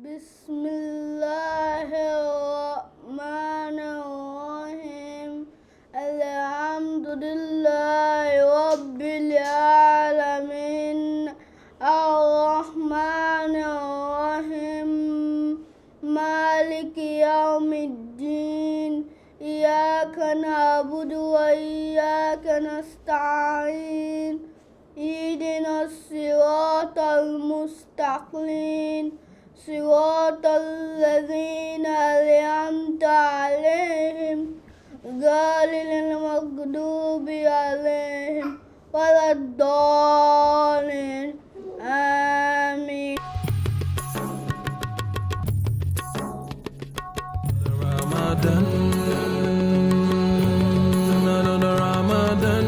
Bismillahirrahmanirrahim. Alhamdulillahi Rabbil Alamin. Ar-Rahmanir-Rahim. Maliki Yawmiddin. Iyyaka na'budu wa iyyaka nasta'in. اهدنا الصراط المستقيم صراط الذين أنعمت عليهم غير المغضوب عليهم ولا الضالين آمين. Ramadan, another Ramadan.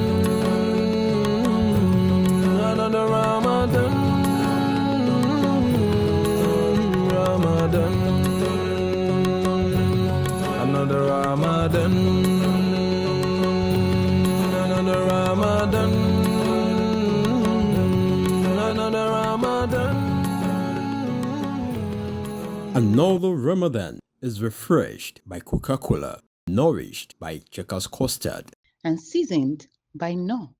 Another Ramadan, Ramadan, another Ramadan, another Ramadan, another Ramadan. Another Ramadan is refreshed by Coca-Cola, nourished by Checkers Custard, and seasoned by No.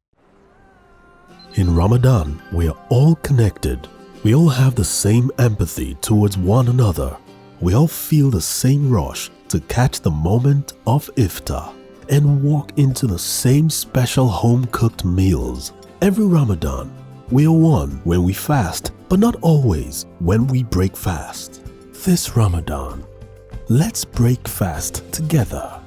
In Ramadan, we are all connected. We all have the same empathy towards one another. We all feel the same rush to catch the moment of iftar and walk into the same special home-cooked meals. Every Ramadan, we are one when we fast, but not always when we break fast. This Ramadan, let's break fast together.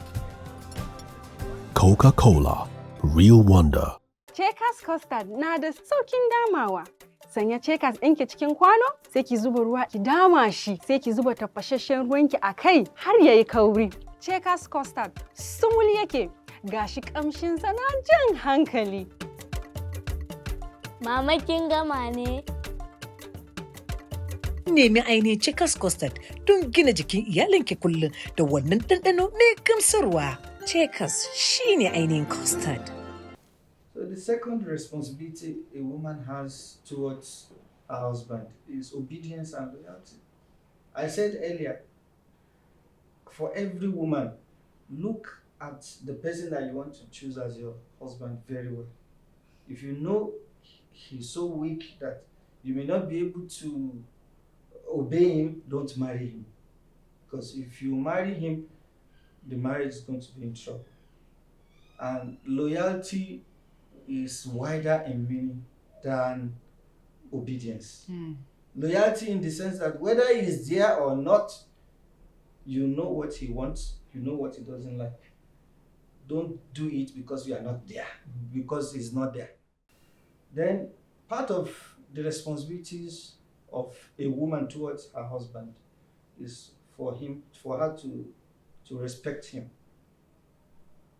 Coca-Cola, real wonder. Checkers custard na da saukin damawa. Sanya checkers ɗinki cikin kwano, sai ki zuba ruwa ki dama shi, sai ki zuba tafashashen ruwanki a kai har yayi kauri. Checkers custard sumul yake, gashi kamshin sa na jan hankali. Mama kin gama ne? Nemi ainihin Checkers custard don gina jikin iyalinki kullum da wannan ɗanɗano mai gamsarwa. Checkers shine ainihin custard. So the second responsibility a woman has towards her husband is obedience and loyalty. I said earlier, for every woman, look at the person that you want to choose as your husband very well. If you know he's so weak that you may not be able to obey him, don't marry him. Because if you marry him, the marriage is going to be in trouble. And loyalty is wider in meaning than obedience. Loyalty in the sense that whether he is there or not, you know what he wants, you know what he doesn't like. Don't do it because you are not there, because he's not there. Then part of the responsibilities of a woman towards her husband is for her to respect him.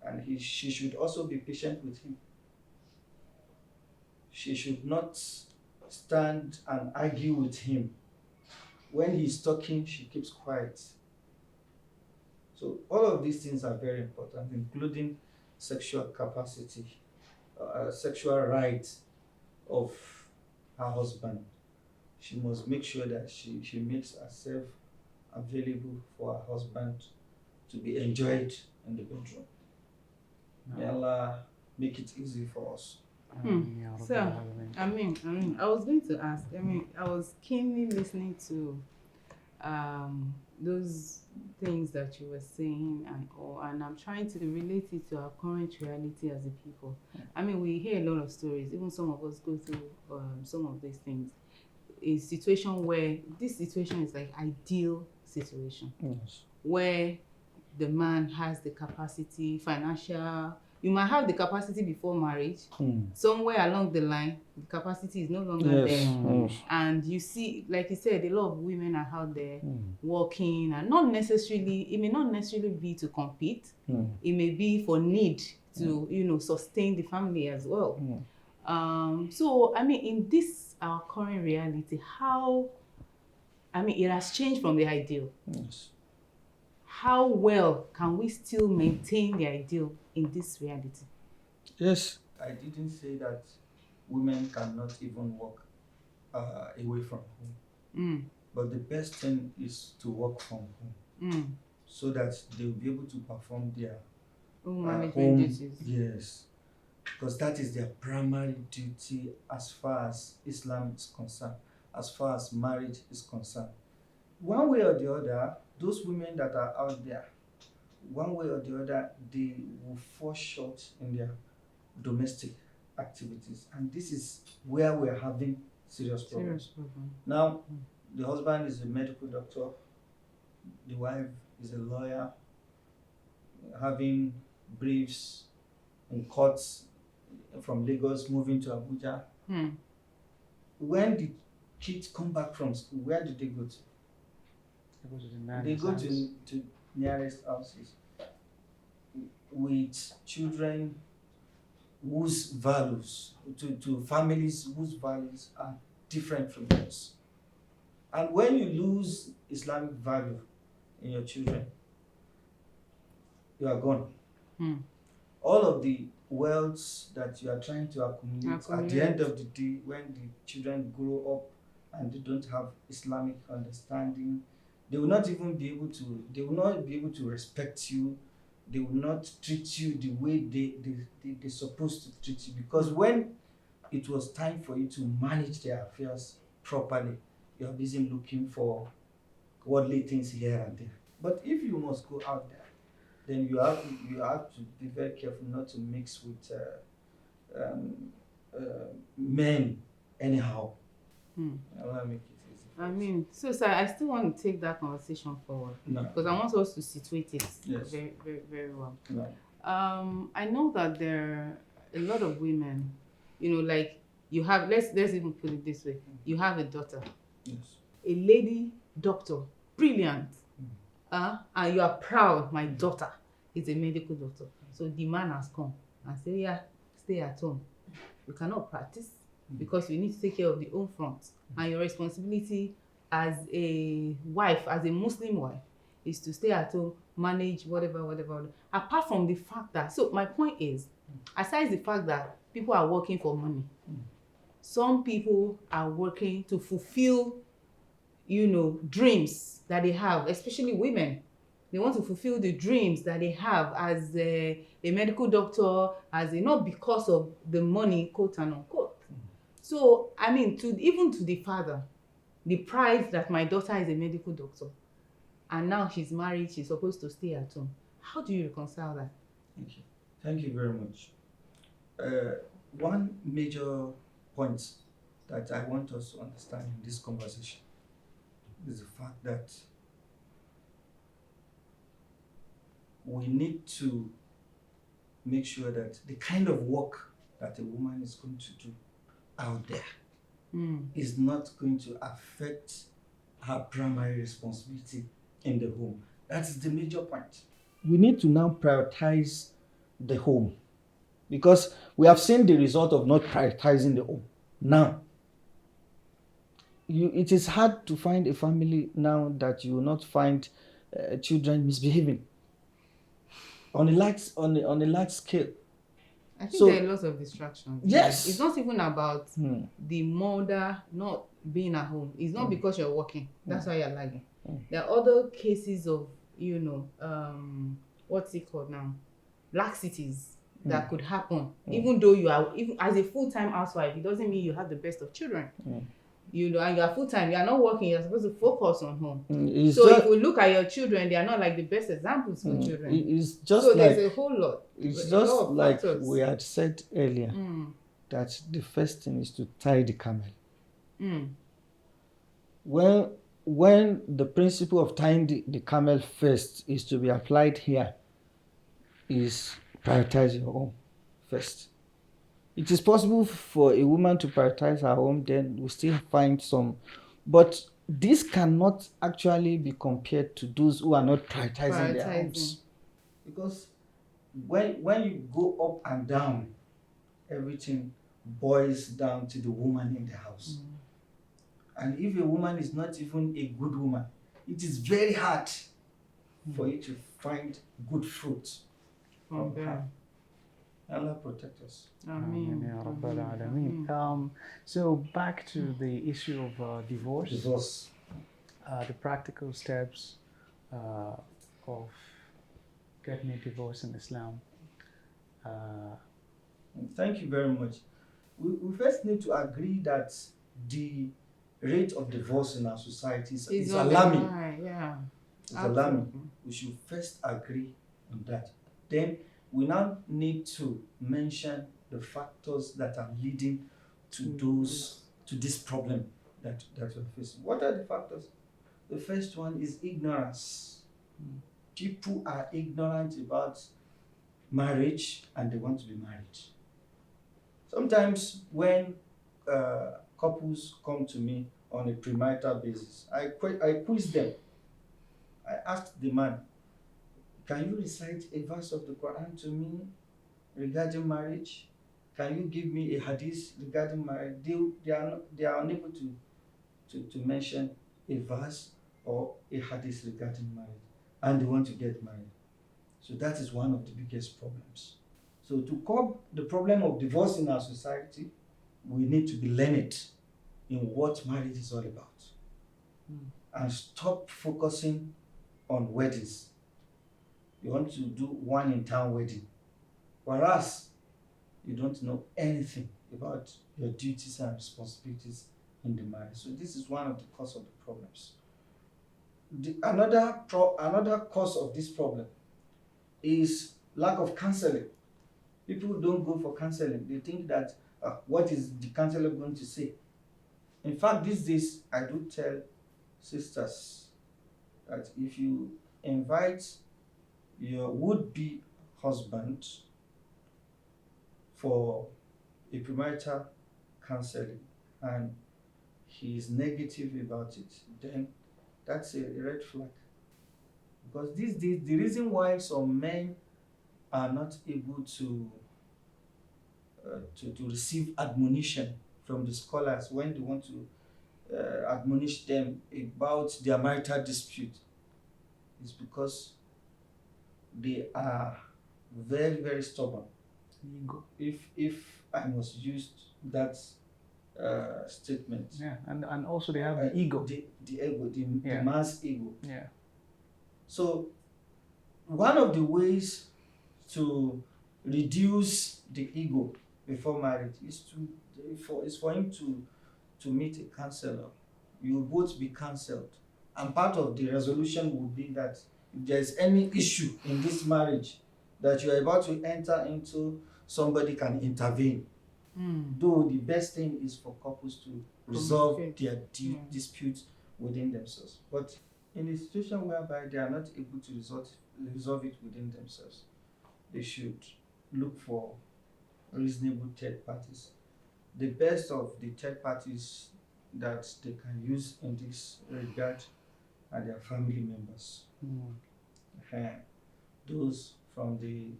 And she should also be patient with him. She should not stand and argue with him. When he's talking, she keeps quiet. So all of these things are very important, including sexual capacity, sexual rights of her husband. She must make sure that she makes herself available for her husband to be enjoyed in the bedroom. May Allah make it easy for us. So, I was going to ask, I was keenly listening to those things that you were saying and all, and I'm trying to relate it to our current reality as a people. We hear a lot of stories, even some of us go through some of these things. A situation where this situation is like ideal situation, yes, where the man has the capacity, financial. You might have the capacity before marriage. Somewhere along the line, the capacity is no longer there. Yes. And you see, like you said, a lot of women are out there working, and it may not necessarily be to compete. It may be for need to, sustain the family as well. So, in this, our current reality, how, it has changed from the ideal. Yes. How well can we still maintain the ideal in this reality? Yes. I didn't say that women cannot even work away from home. But the best thing is to work from home so that they'll be able to perform their Home management home duties. Yes, because that is their primary duty as far as Islam is concerned, as far as marriage is concerned. One way or the other, those women that are out there, one way or the other, they will fall short in their domestic activities, and this is where we're having serious problems. Now, the husband is a medical doctor, the wife is a lawyer, having briefs in courts from Lagos, moving to Abuja. When the kids come back from school, where do they go to? They go to nearest houses with children whose values, to families whose values are different from yours. And when you lose Islamic value in your children, you are gone. All of the wealth that you are trying to accumulate, at the end of the day, when the children grow up and they don't have Islamic understanding, they will not be able to respect you. They will not treat you the way they're supposed to treat you, because when it was time for you to manage their affairs properly, you are busy looking for worldly things here and there. But if you must go out there, then you have to be very careful not to mix with men anyhow. I want to make it easy. I mean, so sir, I still want to take that conversation forward because I want us to situate it very, very, very well. I know that there are a lot of women, like you have. Let's even put it this way: you have a daughter, a lady doctor, brilliant, and you are proud. My daughter is a medical doctor. So the man has come and said, "Yeah, stay at home. You cannot practice because you need to take care of the home front, and your responsibility as a wife, as a Muslim wife, is to stay at home, manage whatever. Apart from the fact that, so my point is, aside the fact that people are working for money, some people are working to fulfill, dreams that they have, especially women. They want to fulfill the dreams that they have as a medical doctor, not because of the money, quote and unquote. So, I mean, even to the father, the pride that my daughter is a medical doctor, and now she's married, she's supposed to stay at home. How do you reconcile that? Thank you very much. One major point that I want us to understand in this conversation is the fact that we need to make sure that the kind of work that a woman is going to do out there is not going to affect her primary responsibility in the home. That's the major point. We need to now prioritize the home, because we have seen the result of not prioritizing the home. Now, it is hard to find a family now that you will not find children misbehaving on a large scale. I think there are lots of distractions. Yes. It's not even about the mother not being at home. It's not because you're working. That's why you're lagging. There are other cases of, what's it called now? Laxities that could happen. Even though even as a full-time housewife, it doesn't mean you have the best of children. And you are full-time, you are not working, you're supposed to focus on home. If we look at your children, they are not like the best examples for children. It's just there's a whole lot. It's just like factors. We had said earlier, that the first thing is to tie the camel. When the principle of tying the camel first is to be applied here, is prioritize your home first. It is possible for a woman to prioritize her home, then we still find some, but this cannot actually be compared to those who are not prioritizing their homes. Because when you go up and down, everything boils down to the woman in the house. And if a woman is not even a good woman, it is very hard for you to find good fruit from her. Allah protect us. So back to the issue of divorce. the practical steps of getting a divorce in Islam. Thank you very much. We first need to agree that the rate of divorce in our society is alarming. Yeah. It's alarming. We should first agree on that. Then we now need to mention the factors that are leading to this problem that we're facing. What are the factors? The first one is ignorance. People are ignorant about marriage and they want to be married. Sometimes when couples come to me on a premarital basis, I quiz them. I ask the man, can you recite a verse of the Quran to me regarding marriage? Can you give me a hadith regarding marriage? They are unable to mention a verse or a hadith regarding marriage, and they want to get married. So that is one of the biggest problems. So to curb the problem of divorce in our society, we need to be learned in what marriage is all about. And stop focusing on weddings. You want to do one in town wedding, whereas you don't know anything about your duties and responsibilities in the marriage. So this is one of the cause of the problems. Another cause of this problem is lack of counseling. People don't go for counseling. They think that what is the counselor going to say? In fact, these days I do tell sisters that if you invite your would-be husband for a premarital counseling and he is negative about it, then that's a red flag. Because these days, the reason why some men are not able to receive admonition from the scholars when they want to admonish them about their marital dispute is because they are very, very stubborn. Ego. If I must use that statement. Yeah, and also they have the ego. The ego, the man's ego. Yeah. So one of the ways to reduce the ego before marriage is for him to meet a counselor. You will both be counseled. And part of the resolution would be that if there is any issue in this marriage that you are about to enter into, somebody can intervene. Though the best thing is for couples to resolve their disputes within themselves. But in a situation whereby they are not able to resolve it within themselves, they should look for reasonable third parties. The best of the third parties that they can use in this regard are their family members. Those from the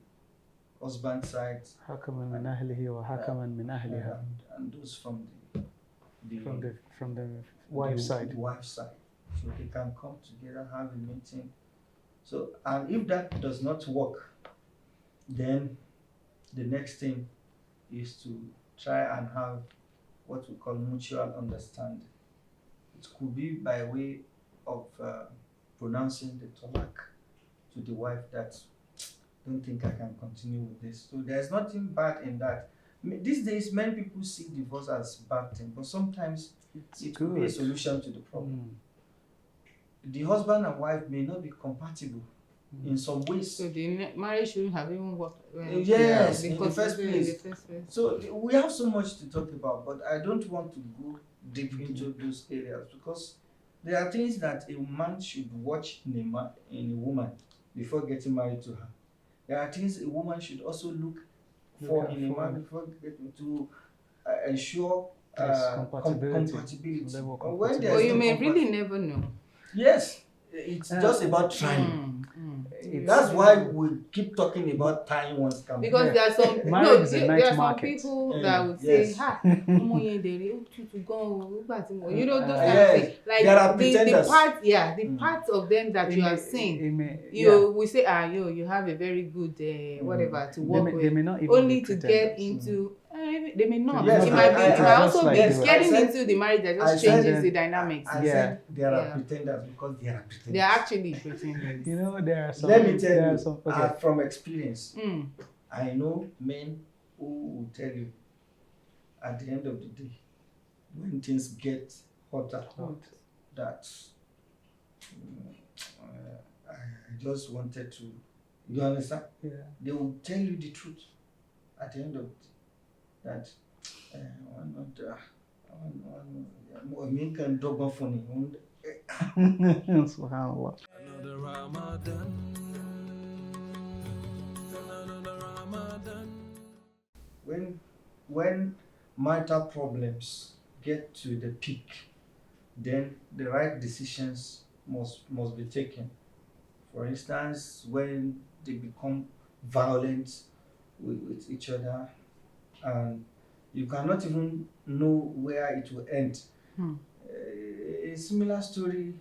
husband side, حكما من أهله وحكما من أهلها. And those from the wife's side. The wife's side. So they can come together, have a meeting. So, and if that does not work, then the next thing is to try and have what we call mutual understanding. It could be by way of pronouncing the talaq to the wife that don't think I can continue with this. So there's nothing bad in that. These days, many people see divorce as a bad thing, but sometimes it could be a solution to the problem. The husband and wife may not be compatible in some ways. So the marriage shouldn't have even worked. Yes, in the first place. So we have so much to talk about, but I don't want to go deep into those areas because there are things that a man should watch in a woman before getting married to her. There are things a woman should also look for in a man before getting to ensure compatibility. But you may really never know. Yes, it's just about trying. That's why we keep talking about tying one's camel. Because there are some people that would say, "Ha, you know those kind of things." Like there are pretenders. The parts of them that you have seen, we say, you have a very good whatever to work with, they may not even only to get into. they may not. Yes, it might just also like be they were. getting I said- into the marriage that I just said changes that- the dynamics. I Yeah. said there are Yeah. pretenders because they are pretenders. They're actually pretenders. You know, there are some. Let me tell there you, are some, okay. from experience, Mm. I know men who will tell you at the end of the day, when things get hotter, that I just wanted to, you understand? Yeah. They will tell you the truth at the end of it. That one can dog off on Subhanallah. Another Ramadan. Another Ramadan. When marital problems get to the peak, then the right decisions must be taken. For instance, when they become violent with each other, and you cannot even know where it will end. A similar story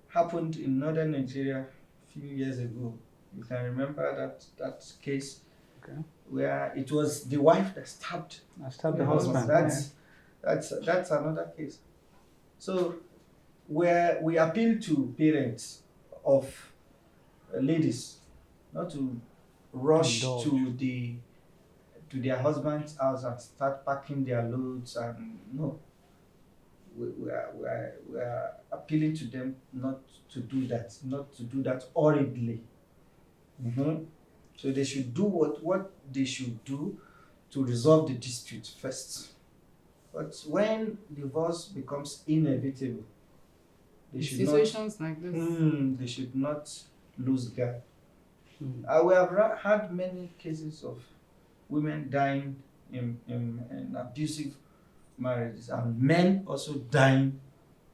happened in northern Nigeria a few years ago. You can remember that case, Okay. where it was the wife that stabbed I stabbed the the husband. That's another case. So where we appeal to parents of ladies not to rush Indulge. to their husband's house and start packing their loads, and no, we are appealing to them not to do that hurriedly. So they should do what they should do to resolve the dispute first. But when divorce becomes inevitable, they should Situations like this. they should not lose guard. We have had many cases of women dying in abusive marriages, and men also dying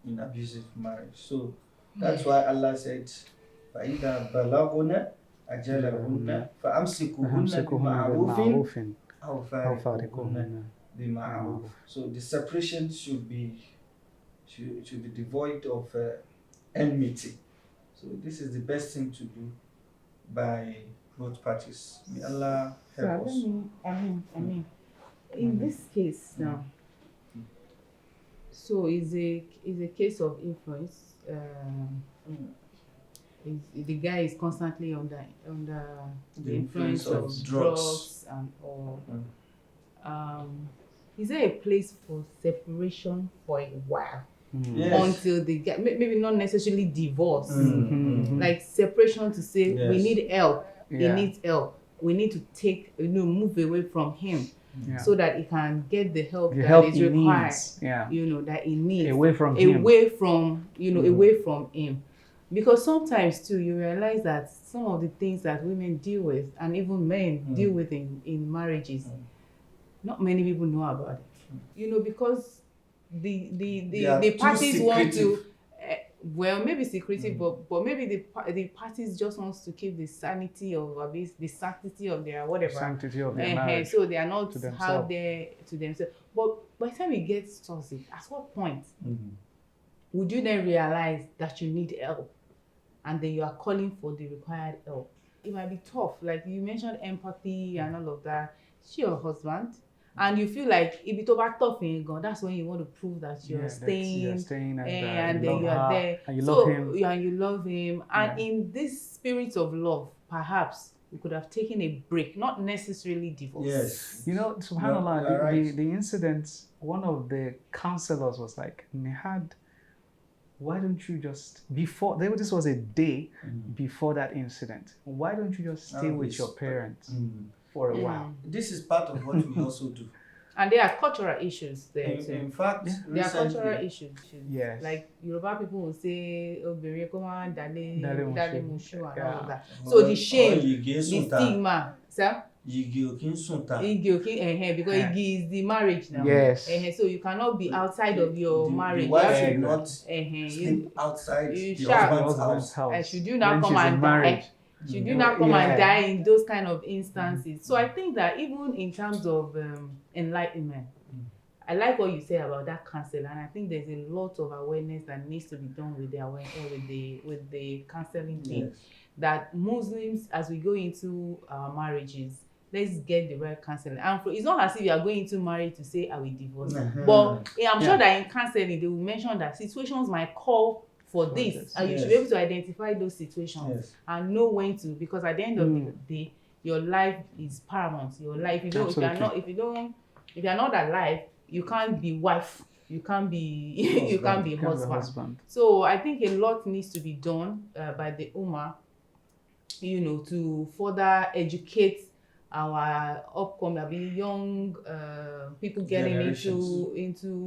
in abusive marriage. So that's why Allah said, فَإِذَا بَلَغُنَا أَجَلَهُنَّ فَأَمْسِكُهُنَّ بِمَعْرُوفٍ أَوْ فَارِقُهُنَّ بِمَعْرُوفٍ. So the separation should be devoid of enmity. So this is the best thing to do by both parties. May Allah help us. I mean, in this case now, so is a case of influence. The guy is constantly under the influence of drugs and all. Is there a place for separation for a while? Yes. Until they get, maybe not necessarily divorce, like separation to say we need help, he needs help, we need to take, move away from him, so that he can get the help that is required, that he needs away from him. Because sometimes too you realize that some of the things that women deal with, and even men deal with in marriages, not many people know about it. Because the parties want to, maybe secretive, but maybe the parties just wants to keep the sanity of the sanctity of their whatever, sanctity of their marriage, so they are not out there to themselves. But by the time it gets toxic, at what point would you then realize that you need help, and then you are calling for the required help? It might be tough, like you mentioned empathy and all of that. It's your husband. And you feel like if it's over tough in God, that's when you want to prove that you're staying and then you are there. And you love him. And you love him. And in this spirit of love, perhaps we could have taken a break, not necessarily divorce. Yes. Subhanallah, No, right. the incident, one of the counselors was like, Nihad, why don't you just, this was a day before that incident, why don't you just stay with your parents for a while? This is part of what we also do. And there are cultural issues there too. In fact, there are cultural issues. Yes. Like Yoruba people will say, "Obìnrin kó má dálé mushu," and all of that. Or- So the shame, or the stigma, sir. Igi ò kí ń sùn ta. Because igi is the marriage now. Yes. So you cannot be outside of your marriage. The wife You have should to- not sleep outside you the shall- husband's house. should you not When come she's in and marriage. die? Should you not come and die in those kind of instances? So I think that even in terms of enlightenment, I like what you say about that counsel, and I think there's a lot of awareness that needs to be done with the counseling thing. Yes. That Muslims, as we go into our marriages, let's get the right counseling. And it's not as if you are going into marriage to say I will divorce. But I'm sure that in counseling they will mention that situations might call for this, and you should be able to identify those situations and know when to, because at the end of the day, your life is paramount. Your life, if you are not alive, you can't be wife, you can't be you can't be husband. So I think a lot needs to be done by the Ummah, to further educate our upcoming young people getting into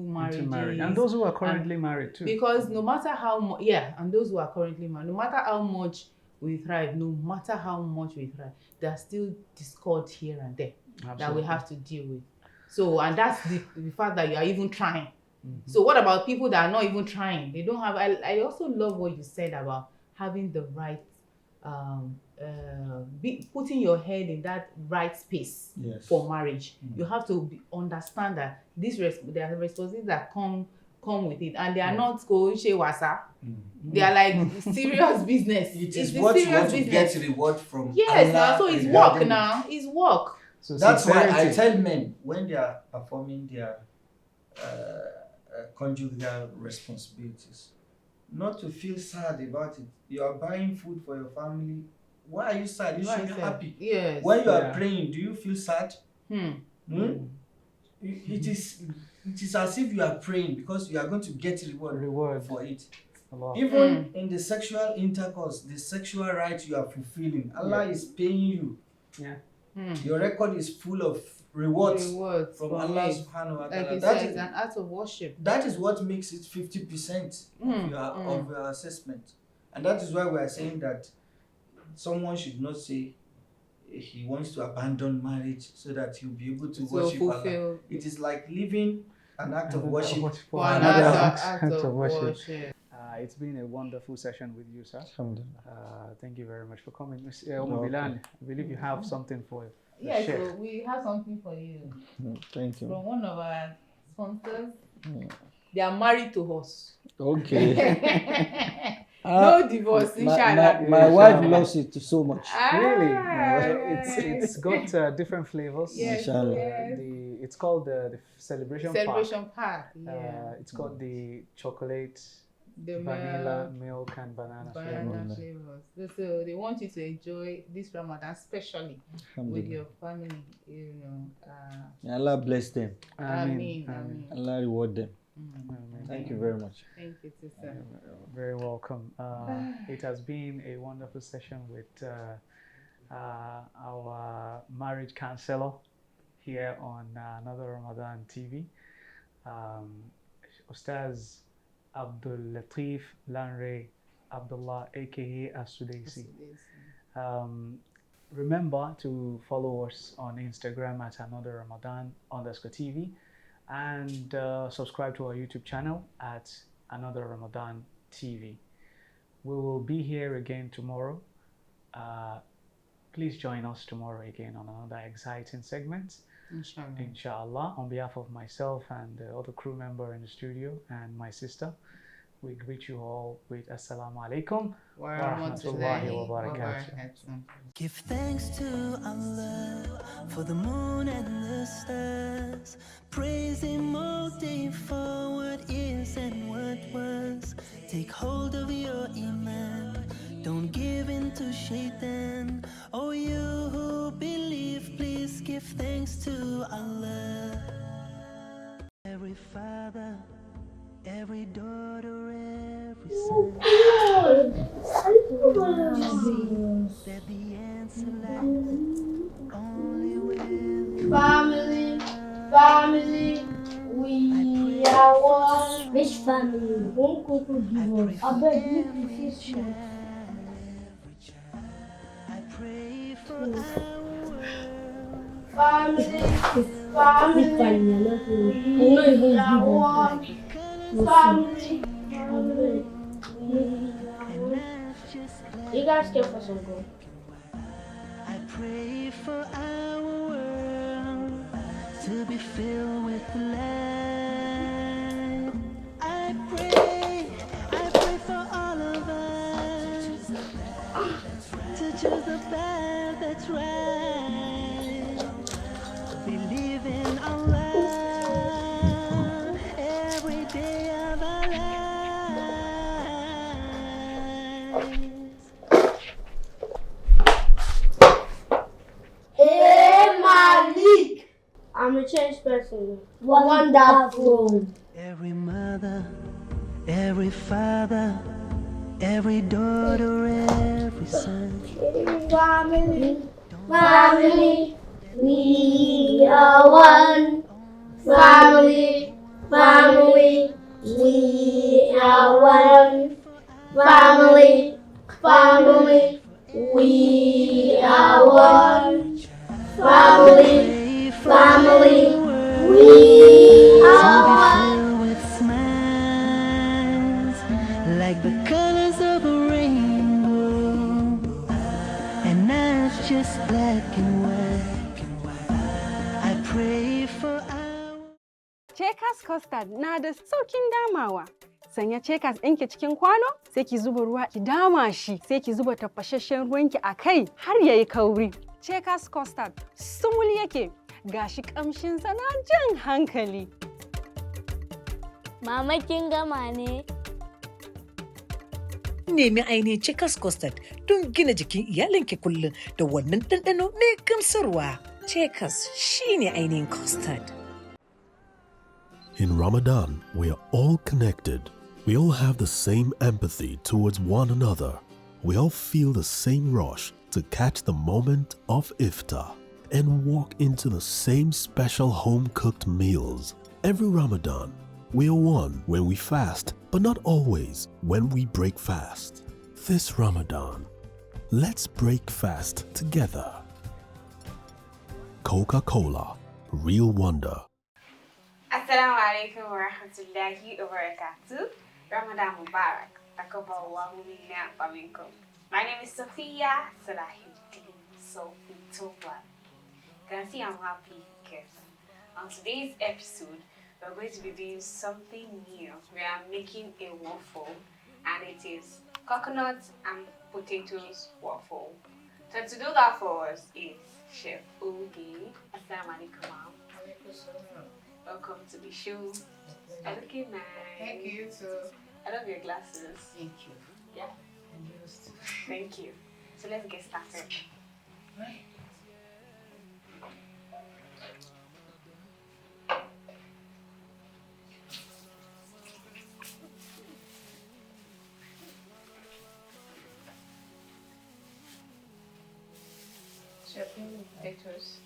marriage, and those who are currently married too. Because no matter how much, and those who are currently married, no matter how much we thrive, there's still discord here and there that we have to deal with. So, and that's the fact that you are even trying. So what about people that are not even trying? They don't have. I also love what you said about having the right, putting your head in that right space for marriage. You have to understand that there are responsibilities that come with it, and they are not going wasa. They are like serious business. It's what you want to get reward from. Yes, Allah, so it's work now. It's work. So that's why I tell men when they are performing their conjugal responsibilities, not to feel sad about it. You are buying food for your family. Why are you sad? You should be happy. Yes. When you are praying, do you feel sad? It is as if you are praying because you are going to get reward for it. Even in the sexual intercourse, the sexual right you are fulfilling, Allah is paying you. Your record is full of rewards from Allah subhanahu wa ta'ala. That is an act of worship. That is what makes it 50% of your assessment. And that is why we are saying that someone should not say he wants to abandon marriage so that he'll be able to worship Allah. It is like living an act of worship for another act of worship. It's been a wonderful session with you, sir. Thank you very much for coming. Ms. Bilal, I believe you have something for Yes, so we have something for you. Thank you. From one of our sponsors. They are married to us. Okay. No divorce, inshallah. My wife loves it so much. Really? It's got different flavors. Yes, it's called the celebration pack. It's got the chocolate, the vanilla, milk, and banana flavors. So they want you to enjoy this Ramadan, especially with your family. Allah bless them. Amen. Allah reward them. Thank you very much. Thank you, sister. Very welcome. It has been a wonderful session with our marriage counselor here on Another Ramadan TV. Ustaz Abdul Latif Lanre Abdullah, aka As-Sudaisi. Remember to follow us on Instagram at Another Ramadan_TV and subscribe to our YouTube channel at Another Ramadan TV. We will be here again tomorrow. Please join us tomorrow again on another exciting segment. Inshallah. On behalf of myself and the other crew member in the studio and my sister, we greet you all with Assalamu alaikum wa rahmatullahi wa barakatuh. Give thanks to Allah for the moon and the stars. Praise Him all day for what is and what was. Take hold of your iman. Don't give in to shaitan. Oh, you who believe, please give thanks to Allah. Every father, every daughter, every son. That the answer lies only with Family, we are one. Which family? One couple divorce. I beg you to face me. I pray for our Family, we are one. Family, you guys care for some gold. I pray for our world to be filled with light. I pray for all of us to choose the path that's right. will change person. Wonderful. Every mother, every father, every daughter, every son. Family, family, we are one. Family, family, we are one. Family, family, we are one. Family, family, we are one. Filled with smiles, like the colors of a rainbow, and now it's just black and white. I pray for our Checkers custard na da saukin damawa. Sanya checkers ɗinki cikin kwano, sai ki zuba ruwa ki dama shi, sai ki zuba tafashashen ruwanki a kai har yayi kauri. Checkers custard sumul yake, gashi ƙamshinsa na jan hankali. Mama kin gama ne? Nemi ainihin Checkers custard don gina jikin iyalinki kullum da wannan ɗanɗano mai gamsarwa. Checkers shine ainihin custard. In Ramadan, we are all connected. We all have the same empathy towards one another. We all feel the same rush to catch the moment of iftar and walk into the same special home-cooked meals. Every Ramadan, we are one when we fast, but not always when we break fast. This Ramadan, let's break fast together. Coca-Cola, real wonder. Assalamu alaikum wa rahmatullahi wa barakatuh. Ramadan Mubarak. Taqabbalallahu minna wa minkum. My name is Sophia Salahuddin Sophie Toba. You can see I'm happy because on today's episode, we're going to be doing something new. We are making a waffle, and it is coconut and potatoes waffle. So to do that for us is Chef Ogi. Assalamu alaikum. Welcome to the show. You're looking nice. Thank you too. I love your glasses. Thank you. Yeah. And yours too. Thank you. So let's get started. Right. Chopping potatoes.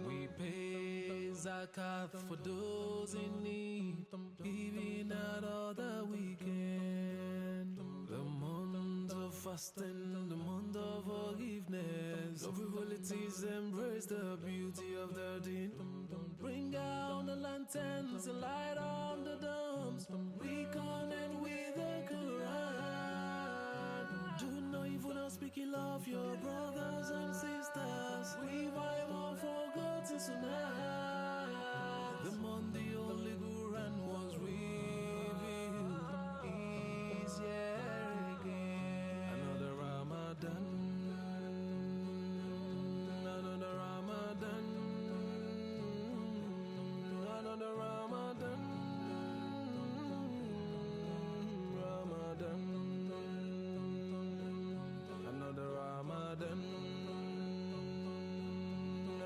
We pay zakat for those in need, giving out all that we can. The month of fasting, the month of forgiveness, of frivolities, embrace the beauty of the deen. Bring down the lanterns and light on the domes. We connect with the Quran. Do no evil, not speaking love your brothers and sisters. Revive our forgotten sunnah. The month the Holy Quran was revealed is here again. Another Ramadan. Another Ramadan. Another Ramadan. Ramadan. Another Ramadan.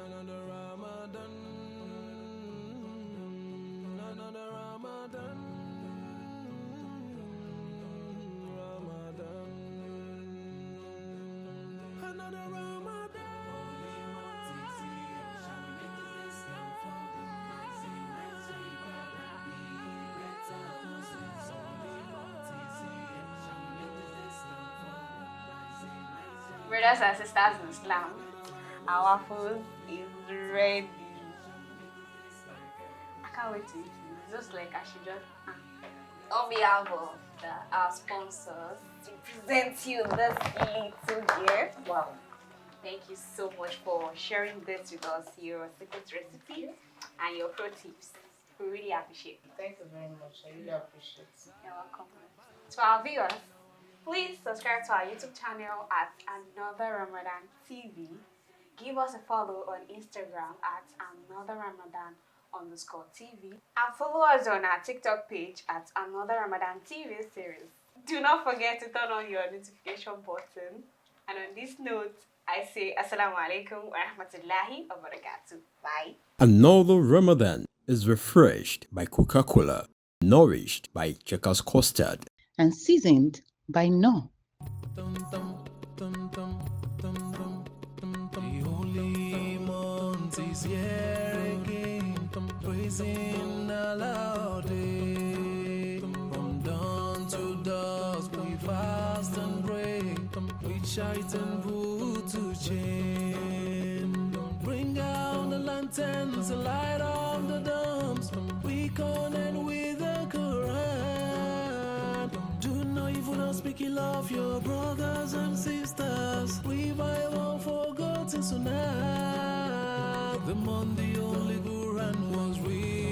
Another Ramadan. Another Ramadan. Ramadan. Another Ramadan. Brothers and sisters in Islam, our food is ready. I can't wait to eat it. Just like I should just, on behalf of our sponsors, to present you this little gift. Wow. Thank you so much for sharing this with us, your secret recipe and your pro tips. We really appreciate it. Thank you very much. I really appreciate it. You're welcome. To our viewers, please subscribe to our YouTube channel at Another Ramadan TV. Give us a follow on Instagram at Another Ramadan _TV and follow us on our TikTok page at Another Ramadan TV series. Do not forget to turn on your notification button. And on this note, I say Assalamu alaikum wa rahmatullahi wa barakatuh. Bye. Another Ramadan is refreshed by Coca-Cola, nourished by Checkers Custard, and seasoned by No. The holy month is here again, praising Allah all day. From dawn to dusk, we fast and pray, we chant and put to chain. Bring out the lanterns, light up the domes, we connect with the Quran. Do not even speak ill of your brothers and sisters, revive unforgotten sunnah. The month the only Quran was read.